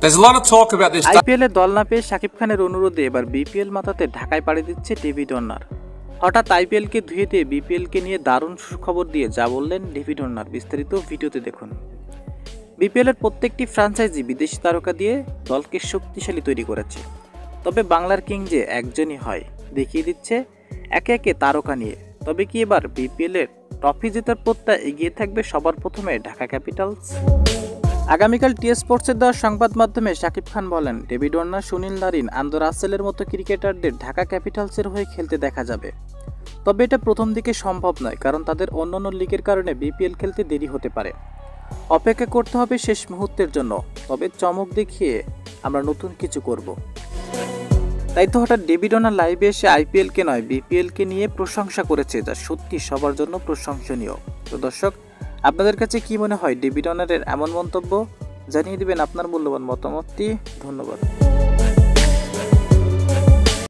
There's a lot of talk about this. আইপিএলে দল না পেয়ে শাকিব খানের অনুরোধে এবার বিপিএল মাতাতে ঢাকায় পাড়ি দিচ্ছে ডেভিড ওয়ার্নার। হঠাৎ আইপিএলকে ধুয়ে দিয়ে বিপিএলকে নিয়ে দারুণ সুখবর দিয়ে যা বললেন ডেভিড ওয়ার্নার, বিস্তারিত ভিডিওতে দেখুন। বিপিএলের প্রত্যেকটি ফ্র্যাঞ্চাইজি বিদেশি তারকা দিয়ে দলকে শক্তিশালী তৈরি করেছে, তবে বাংলার কিং যে একজনই হয় দেখিয়ে দিচ্ছে একে একে তারকা নিয়ে। তবে কি এবার বিপিএলের ট্রফি জেতার পথটা এগিয়ে থাকবে সবার প্রথমে ঢাকা ক্যাপিটালস? আগামীকাল টি স্পোর্টসের দেওয়া সংবাদ মাধ্যমে শাকিব খান বলেন, ডেভিড ওয়ার্নার, সুনীল নারিন, আন্দর রাসেলের মতো ক্রিকেটারদের ঢাকা ক্যাপিটালসের হয়ে খেলতে দেখা যাবে। তবে এটা প্রথম দিকে সম্ভব নয়, কারণ তাদের অন্যান্য লিগের কারণে বিপিএল খেলতে দেরি হতে পারে। অপেক্ষা করতে হবে শেষ মুহূর্তের জন্য, তবে চমক দেখিয়ে আমরা নতুন কিছু করব। তাই তো হঠাৎ ডেভিড ওয়ার্নার লাইভে এসে আইপিএলকে নয় বিপিএলকে নিয়ে প্রশংসা করেছে, যা সত্যি সবার জন্য প্রশংসনীয়। তো দর্শক, আপনাদের কাছে কি মনে হয় ডেভিড ওয়ার্নারের এমন মন্তব্য? জানিয়ে দিবেন আপনার মূল্যবান মতামতটি। ধন্যবাদ।